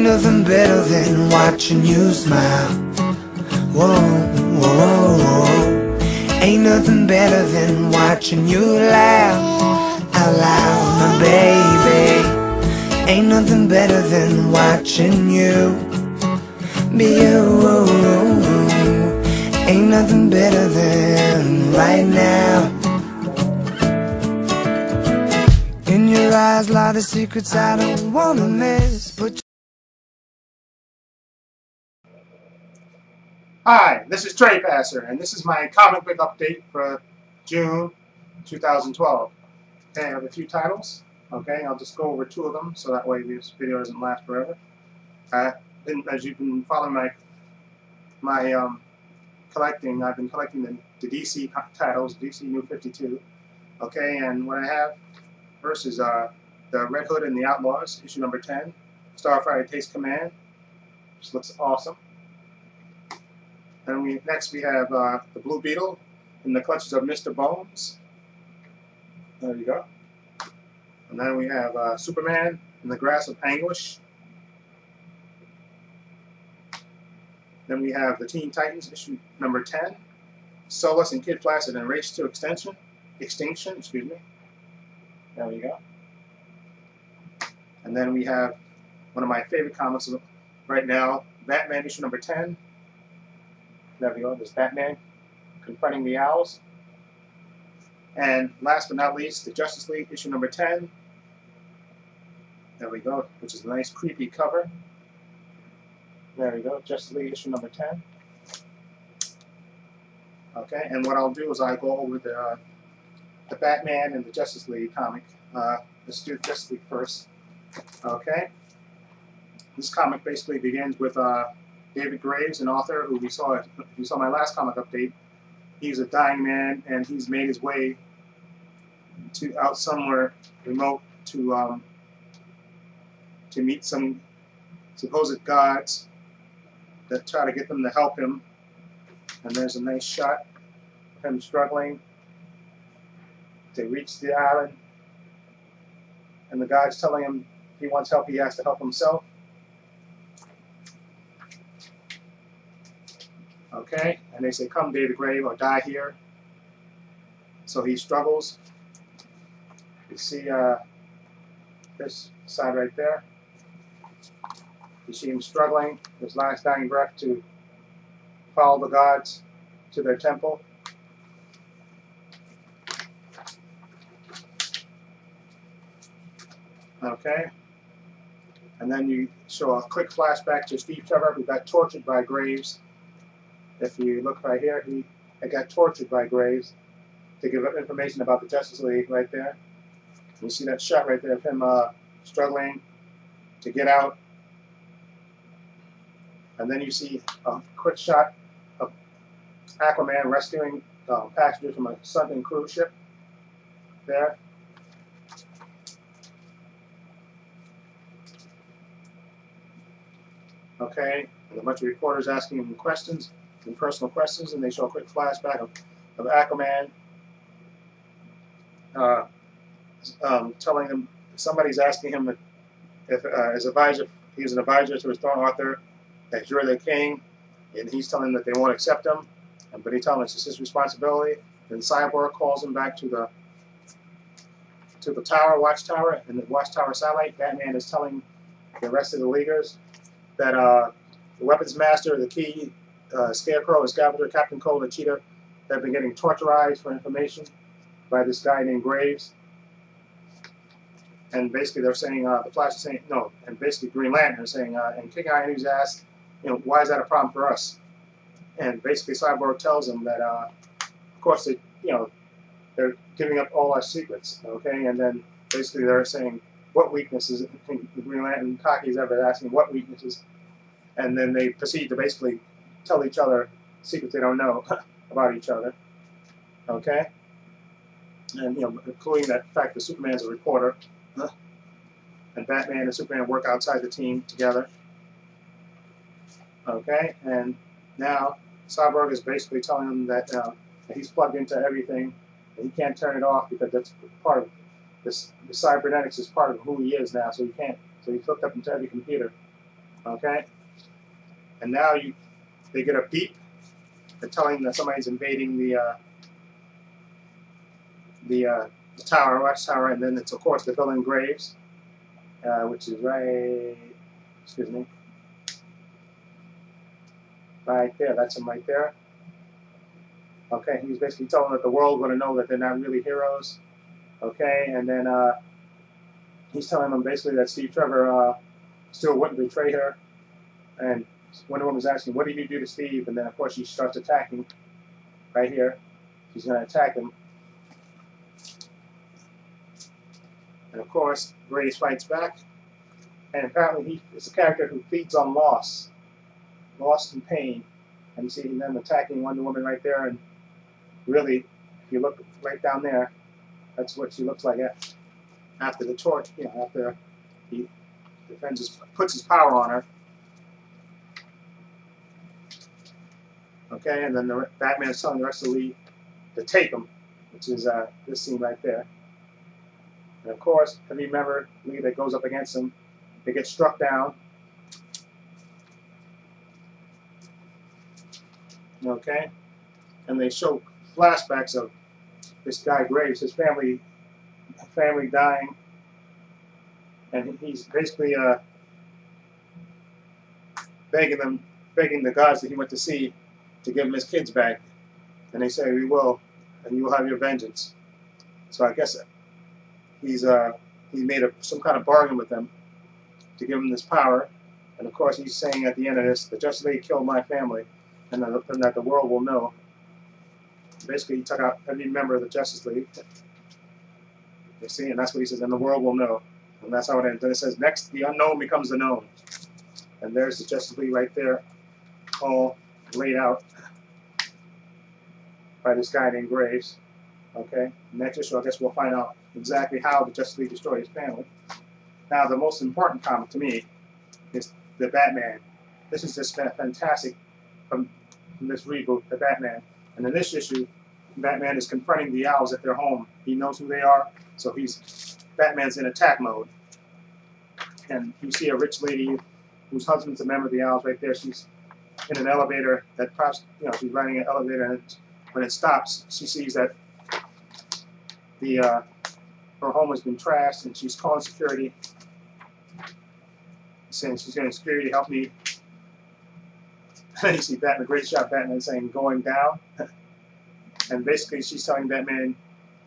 nothing better than watching you smile. Whoa, whoa, whoa. Ain't nothing better than watching you laugh out loud, my baby. Ain't nothing better than watching you be you. Ain't nothing better than right now. In your eyes lie the secrets I don't wanna miss. Hi, this is Trey Passer, and this is my comic book update for June 2012. Okay, I have a few titles. Okay, I'll just go over two of them so that way this video doesn't last forever. As you've been following my collecting, I've been collecting the DC titles, DC New 52. Okay, and what I have first is the Red Hood and the Outlaws, issue number 10. Starfighter takes command, which looks awesome. And next we have the Blue Beetle in the clutches of Mr. Bones. There you go. And then we have Superman in the grasp of anguish. Then we have the Teen Titans, issue number 10. Solus and Kid Flash in a race to extinction. Excuse me. There we go. And then we have one of my favorite comics right now, Batman issue number 10. There we go. There's Batman confronting the Owls. And last but not least, the Justice League issue number 10. There we go, which is a nice creepy cover. There we go, Justice League issue number 10. Okay, and what I'll do is I'll go over the Batman and the Justice League comic. Let's do Justice League first. Okay. This comic basically begins with David Graves, an author who if you saw my last comic update, he's a dying man and he's made his way out somewhere remote to meet some supposed gods that try to get them to help him. And there's a nice shot of him struggling to reach the island, and the guy's telling him if he wants help, he has to help himself. Okay, and they say, "Come, David Grave, or die here." So he struggles. You see this side right there. You see him struggling, his last dying breath, to follow the gods to their temple. Okay, and then you show a quick flashback to Steve Trevor, who got tortured by Graves. If you look right here, he got tortured by Graves to give up information about the Justice League right there. You see that shot right there of him struggling to get out. And then you see a quick shot of Aquaman rescuing passengers from a sunken cruise ship there. Okay, and a bunch of reporters asking him questions, and personal questions, and they show a quick flashback of Aquaman telling him, somebody's asking him if as advisor, he's an advisor to his throne author, that you're the king, and he's telling them that they won't accept him, but he tells him it's his responsibility. Then Cyborg calls him back to the tower, watchtower, and the watchtower satellite. Batman is telling the rest of the Leaguers that the weapons master, the key, Scarecrow, the Scavenger, Captain Cold, and Cheetah have been getting torturized for information by this guy named Graves. And basically they're saying, the Flash is saying, no, and basically Green Lantern is saying, and kicking Irony's ass, why is that a problem for us? And basically Cyborg tells them that, of course, they're giving up all our secrets, okay? And then basically they're saying, what weaknesses, the Green Lantern Kaki's ever asking, what weaknesses? And then they proceed to basically tell each other secrets they don't know about each other, okay? And, including that fact that Superman's a reporter, and Batman and Superman work outside the team together. Okay, and now Cyborg is basically telling him that he's plugged into everything, and he can't turn it off because that's part of this. The cybernetics is part of who he is now, so he can't. So he's hooked up into every computer. Okay, and now they get a beep. They're telling that somebody's invading the tower, watch tower, and then it's of course the building Graves, which is right. Excuse me. Right there. That's him right there. Okay, he's basically telling that the world going to know that they're not really heroes. Okay, and then he's telling them basically that Steve Trevor still wouldn't betray her. And Wonder Woman's asking, what did you do to Steve? And then, of course, she starts attacking right here. She's going to attack him. And, of course, Graves fights back. And apparently he is a character who feeds on loss and pain. And you see them attacking Wonder Woman right there. And really, if you look right down there, that's what she looks like after the torch, after he puts his power on her. Okay, and then the Batman is telling the rest of the League to take him, which is this scene right there. And of course, every member League that goes up against him, they get struck down. Okay, and they show flashbacks of this guy Graves, his family dying, and he's basically begging the gods that he went to see to give him his kids back, and they say, we will, and you will have your vengeance. So I guess he made some kind of bargain with them to give him this power, and of course he's saying at the end of this, the Justice League killed my family, and that the world will know. Basically, he took out every member of the Justice League. You see, and that's what he says, and the world will know. And that's how it ends. Then it says, next, the unknown becomes the known. And there's the Justice League right there, all laid out by this guy named Graves. Okay, next issue, I guess we'll find out exactly how the Justice League destroyed his family. Now, the most important comic to me is the Batman. This is just fantastic from this reboot, the Batman. And in this issue, Batman is confronting the Owls at their home. He knows who they are, so Batman's in attack mode. And you see a rich lady whose husband's a member of the Owls right there. She's in an elevator that perhaps, she's riding an elevator, and when it stops, she sees that her home has been trashed, and she's calling security, saying she's getting security to help me. And you see Batman, great shot Batman saying, going down. And basically she's telling Batman,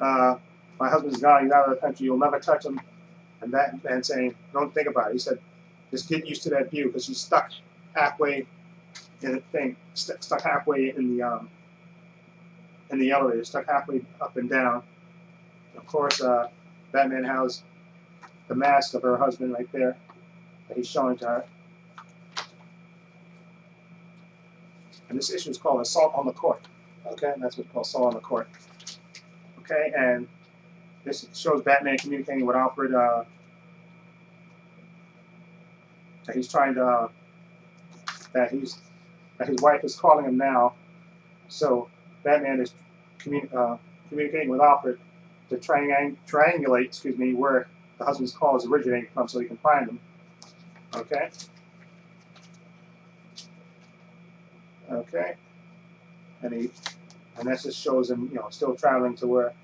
my husband's gone, he's out of the country, you'll never touch him. And Batman saying, don't think about it. He said, just get used to that view, because she's stuck halfway in the thing, stuck halfway in the elevator, stuck halfway up and down. Of course, Batman has the mask of her husband right there that he's showing to her. And this issue is called Assault on the Court. Okay, and that's what's called Assault on the Court. Okay, and this shows Batman communicating with Alfred. That he's trying to, that his wife is calling him now. So Batman is communicating with Alfred to triangulate, where the husband's call is originating from, so he can find them. Okay. Okay. And that just shows him, still traveling to where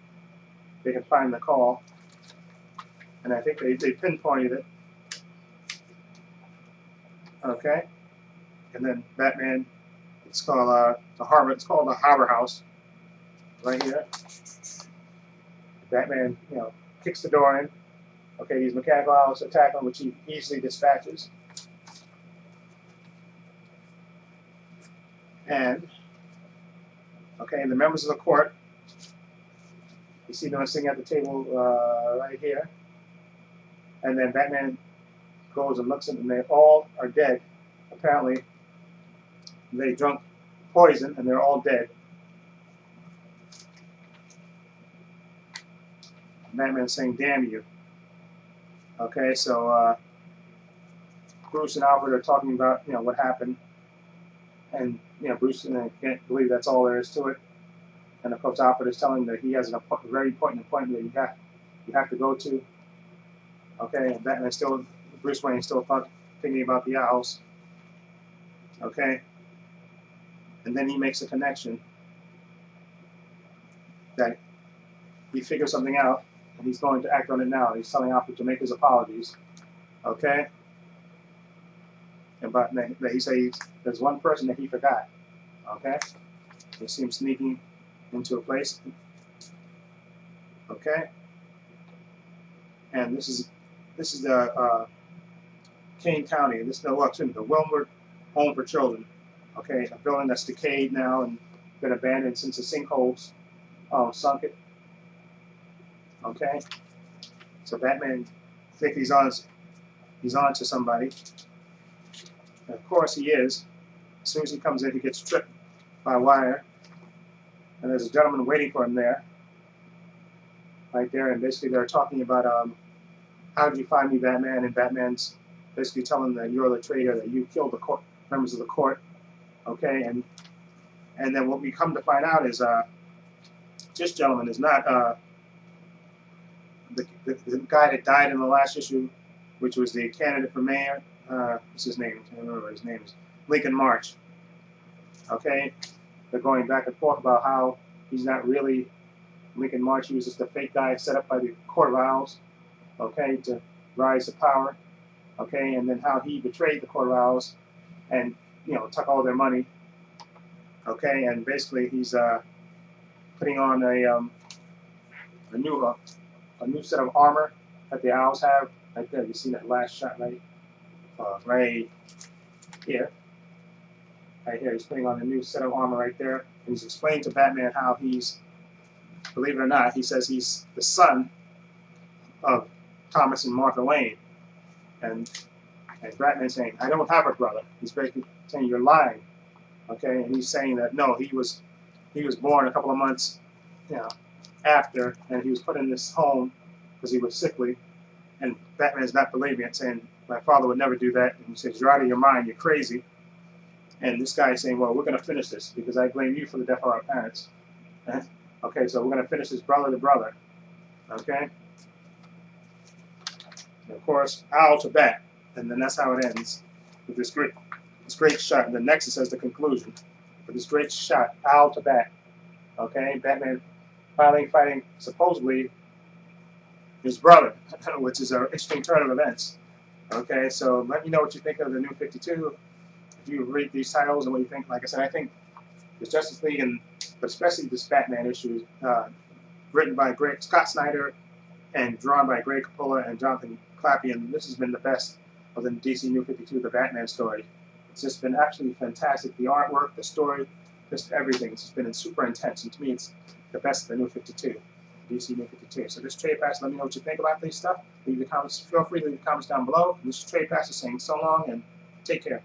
they can find the call. And I think they pinpointed it. Okay. And then Batman, it's called the Harbor House, right here. Batman, kicks the door in. Okay, these mechanical owls attack him, which he easily dispatches. And the members of the court, you see them sitting at the table right here. And then Batman goes and looks at them, and they all are dead. Apparently, they drank poison, and they're all dead. Batman's saying, damn you. Okay, so Bruce and Alfred are talking about, what happened. And, Bruce can't believe that's all there is to it. And, of course, Alfred is telling him that he has a very important appointment that you have to go to. Okay, and Bruce Wayne is still thinking about the Owls. Okay? And then he makes a connection that he figures something out, and he's going to act on it now. He's telling Alfred to make his apologies. Okay? But he says there's one person that he forgot. Okay? You see him sneaking into a place. Okay? And this is the Kane County. This is the Wilmwood Home for Children. Okay, a building that's decayed now and been abandoned since the sinkholes sunk it. Okay, so Batman thinks he's on to somebody. And of course he is. As soon as he comes in, he gets tripped by a wire, and there's a gentleman waiting for him there, right there. And basically they're talking about how did you find me, Batman? And Batman's basically telling them that you're the traitor, that you killed the court members of the court. Okay, and then what we come to find out is this gentleman is not the guy that died in the last issue, which was the candidate for mayor. What's his name? I don't remember what his name is. Lincoln March. Okay, they're going back and forth about how he's not really Lincoln March. He was just a fake guy set up by the Court of Owls. Okay, to rise to power. Okay, and then how he betrayed the Court of Owls and took all their money. Okay, and basically he's putting on a new set of armor that the Owls have right there. You see that last shot right here. Right here, he's putting on a new set of armor right there, and he's explaining to Batman how he's, believe it or not, he says he's the son of Thomas and Martha Wayne, and Batman's saying, I don't have a brother. He's basically saying you're lying. Okay, and he's saying that no, he was born a couple of months, after, and he was put in this home because he was sickly, and Batman's not believing it, saying my father would never do that. And he says you're out of your mind, you're crazy. And this guy is saying, well, we're going to finish this because I blame you for the death of our parents. Okay, so we're going to finish this brother to brother. Okay, and of course Owl to Bat, and then that's how it ends with this great shot. And the Nexus as the conclusion with this great shot, Owl to Bat. Okay, Batman finally fighting supposedly his brother, which is an interesting turn of events. Okay, so let me know what you think of the New 52. If you read these titles and what you think, like I said, I think the Justice League, but especially this Batman issue, written by Scott Snyder and drawn by Greg Capullo and Jonathan Clapian, this has been the best of the DC New 52, the Batman story. It's just been absolutely fantastic. The artwork, the story, just everything. It's just been super intense, and to me, it's the best of the New 52, DC New 52. So this Trade Pass, let me know what you think about this stuff. Leave your comments. Feel free to leave your comments down below. And this is Trade Pass saying so long and take care.